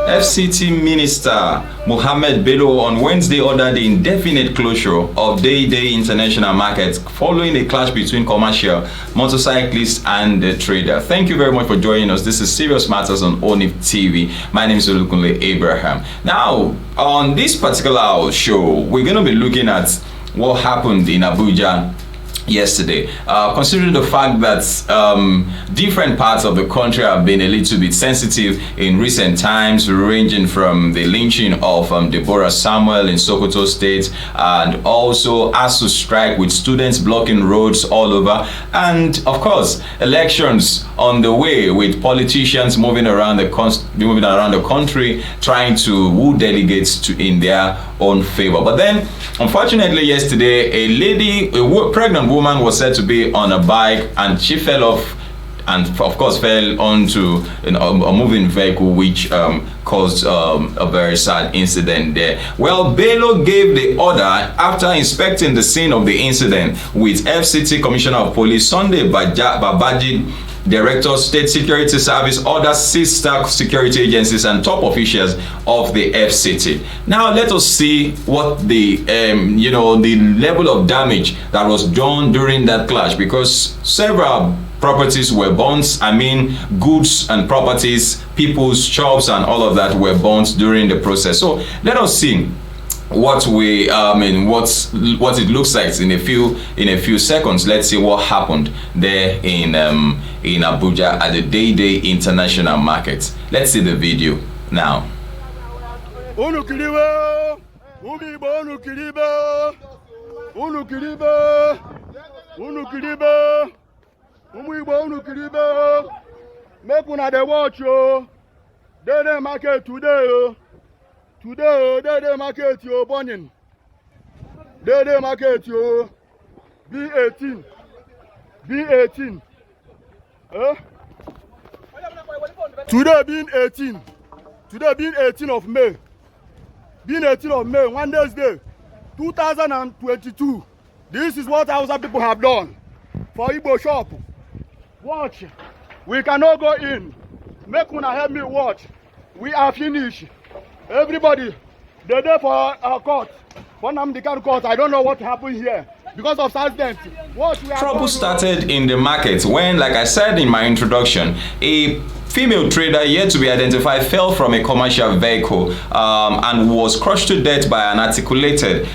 FCT Minister Mohammed Bello on Wednesday ordered the indefinite closure of Dei-Dei International Market following a clash between commercial motorcyclists and the trader. Thank you very much for joining us. This is Serious Matters on ONIF TV. My name is Olukunle Abraham. Now, on this particular show, we're going to be looking at what happened in Abuja yesterday, considering the fact that different parts of the country have been a little bit sensitive in recent times, ranging from the lynching of Deborah Samuel in Sokoto State, and also ASU strike with students blocking roads all over, and of course elections on the way with politicians moving around the country trying to woo delegates in their own favor. But then, unfortunately, yesterday a pregnant woman was said to be on a bike and she fell off and of course fell onto a moving vehicle, which caused a very sad incident there. Well, Bello gave the order after inspecting the scene of the incident with FCT Commissioner of Police Sunday Babaji, Director State Security Service, other sister security agencies and top officials of the FCT. Now let us see what the the level of damage that was done during that clash, because several properties were burnt. I mean, goods and properties, people's shops and all of that were burnt during the process. So let us see what it looks like in a few seconds. Let's see what happened there in Abuja at the Dei-Dei International Market. Let's see the video now. Make una dey watch yo. Dei-Dei market today yo. Today, Dei-Dei market yo burning. Dei-Dei market yo. B18. B18. Today being 18. Today being 18 of May. Being 18 of May, Wednesday, 2022. This is what Hausa people have done for Igbo shop. Watch. We cannot go in. Make una help me watch. We are finished. Everybody, they're there for our court. For Namdekan court, I don't know what happened here because of accident. Trouble started in the market when, like I said in my introduction, a female trader yet to be identified fell from a commercial vehicle and was crushed to death by an articulated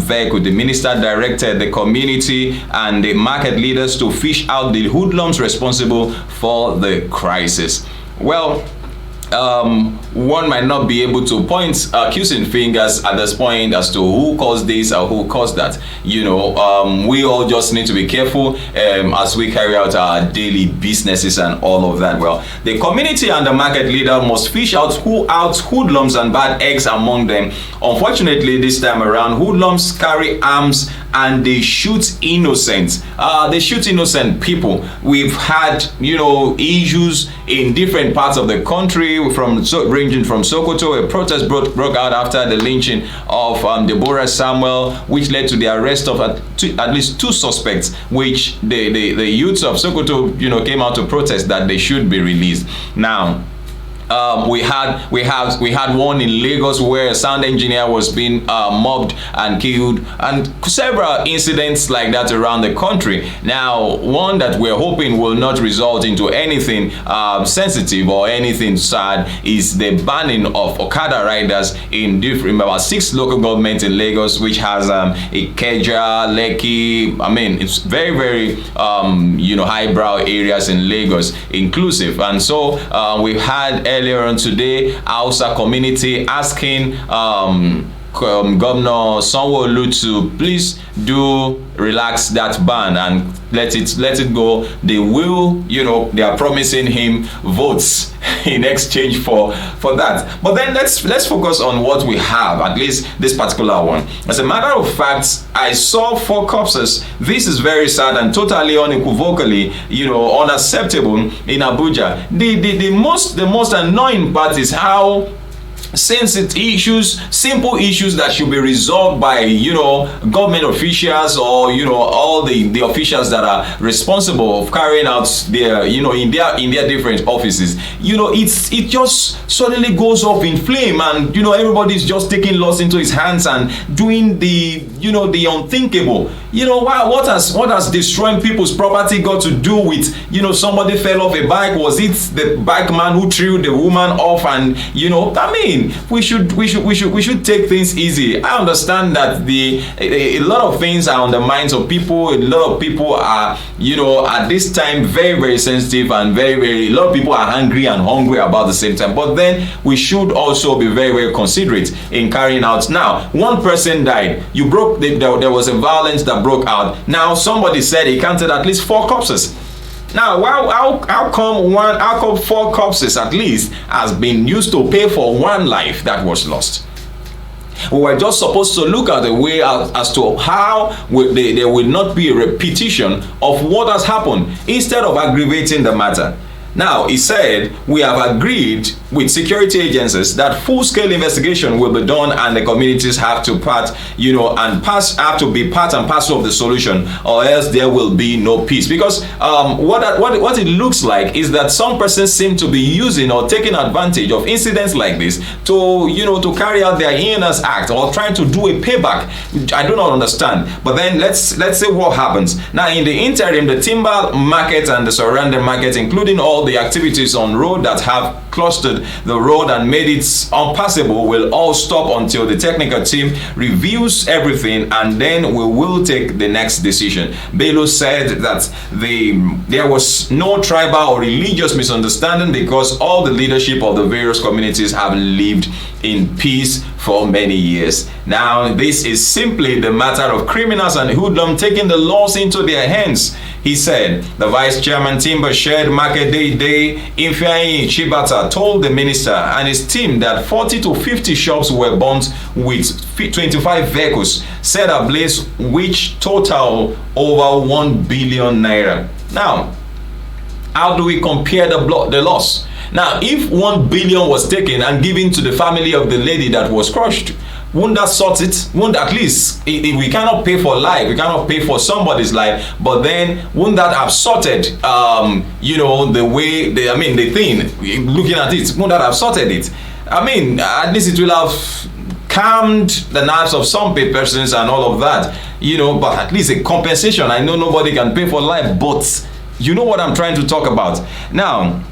vehicle. The minister directed the community and the market leaders to fish out the hoodlums responsible for the crisis. Well, one might not be able to point accusing fingers at this point as to who caused this or who caused that. We all just need to be careful as we carry out our daily businesses and all of that. Well, the community and the market leader must fish out hoodlums and bad eggs among them. Unfortunately, this time around, hoodlums carry arms and they shoot innocent. They shoot innocent people. We've had issues in different parts of the country, ranging from Sokoto. A protest broke out after the lynching of Deborah Samuel, which led to the arrest of at least two suspects, which the youths of Sokoto came out to protest that they should be released. Now, we had one in Lagos where a sound engineer was being mobbed and killed, and several incidents like that around the country. Now, one that we're hoping will not result into anything sensitive or anything sad is the banning of Okada riders in about 6 local governments in Lagos, which has Ikeja, Lekki. I mean, it's very, very highbrow areas in Lagos inclusive. And so we've had earlier on today Hausa community asking Governor Sanwo-Olu to please do relax that ban and let it go. They will, they are promising him votes in exchange for that. But then let's focus on what we have, at least this particular one. As a matter of fact, I saw 4 corpses. This is very sad and totally unequivocally, unacceptable in Abuja. The most annoying part is how since it's issues, simple issues that should be resolved by, government officials, or, all the officials that are responsible of carrying out their, in their different offices, it just suddenly goes up in flame, and, everybody's just taking laws into his hands and doing the, the unthinkable. What has destroying people's property got to do with, somebody fell off a bike? Was it the bike man who threw the woman off? And, we should take things easy. I understand that a lot of things are on the minds of people. A lot of people are, at this time very, very sensitive, and a lot of people are angry and hungry about the same time. But then we should also be very, very considerate in carrying out. Now, one person died. There was a violence that broke out. Now, somebody said he counted at least 4 corpses. Now, how come 4 corpses at least has been used to pay for 1 life that was lost? We were just supposed to look at the way as to how there will not be a repetition of what has happened, instead of aggravating the matter. Now, he said, we have agreed with security agencies that full-scale investigation will be done, and the communities have to be part and parcel of the solution, or else there will be no peace. Because what it looks like is that some persons seem to be using or taking advantage of incidents like this to carry out their heinous act, or trying to do a payback. I do not understand. But then let's see what happens. Now, in the interim, the timber market and the surrounding markets, including all the activities on road that have clustered the road and made it unpassable, will all stop until the technical team reviews everything, and then we will take the next decision. Bello said that there was no tribal or religious misunderstanding, because all the leadership of the various communities have lived in peace for many years. Now, this is simply the matter of criminals and hoodlums taking the laws into their hands. He said the vice chairman Timber Shed Market Dei-Dei Ifeanyi Chibata told the minister and his team that 40 to 50 shops were burnt with 25 vehicles set ablaze, which total over 1 billion naira. Now, how do we compare the loss? Now, if 1 billion was taken and given to the family of the lady that was crushed, wouldn't that sort it? Wouldn't at least, if we cannot pay for life, we cannot pay for somebody's life, but then wouldn't that have sorted, the way, the thing, looking at it, wouldn't that have sorted it? At least it will have calmed the nerves of some persons and all of that, but at least a compensation. I know nobody can pay for life, but you know what I'm trying to talk about. Now,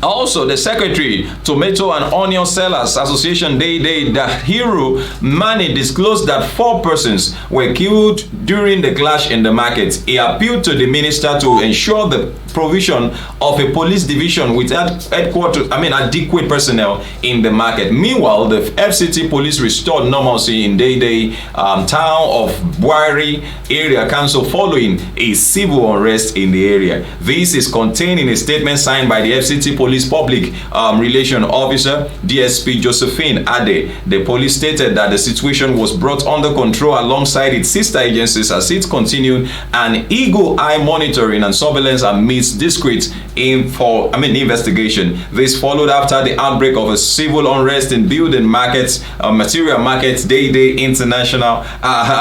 also, the Secretary, Tomato and Onion Sellers Association Dei-Dei, Dahiru Mani, disclosed that 4 persons were killed during the clash in the market. He appealed to the minister to ensure the provision of a police division with adequate personnel in the market. Meanwhile, the FCT police restored normalcy in Dei-Dei town of Buari area council following a civil unrest in the area. This is contained in a statement signed by the FCT police public relation officer DSP Josephine Ade. The police stated that the situation was brought under control alongside its sister agencies as it continued an eagle-eye monitoring and surveillance amidst discreet investigation. This followed after the outbreak of a civil unrest in building markets, material markets, Dei-Dei International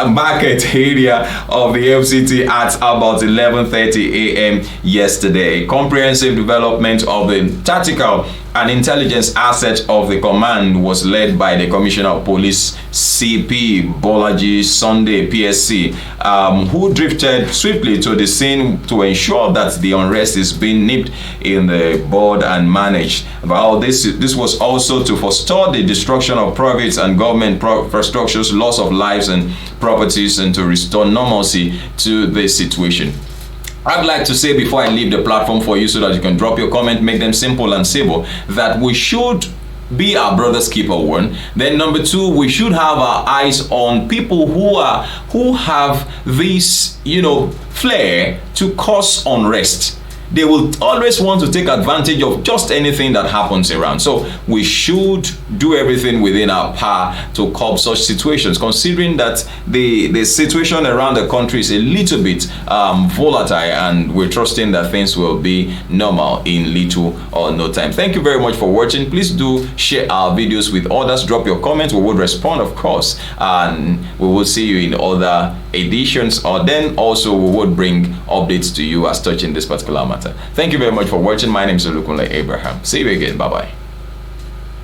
Market area of the FCT at about 11:30 a.m. yesterday. Comprehensive development of the tactical and intelligence asset of the command was led by the Commissioner of Police CP Bolaji Sunday PSC, who drifted swiftly to the scene to ensure that the unrest is being nipped in the bud and managed. Well, this was also to forestall the destruction of private and government infrastructures, loss of lives and properties, and to restore normalcy to the situation. I'd like to say before I leave the platform for you, so that you can drop your comment, make them simple and civil, that we should be our brother's keeper, one. Then number 2, we should have our eyes on people who have this, flair to cause unrest. they will always want to take advantage of just anything that happens around. So we should do everything within our power to curb such situations, considering that the situation around the country is a little bit volatile, and we're trusting that things will be normal in little or no time. Thank you very much for watching. Please do share our videos with others. Drop your comments. We will respond, of course, and we will see you in other editions, or then also we would bring updates to you as touching this particular matter. Thank you very much for watching. My name is Olukunle Abraham. See you again. Bye bye.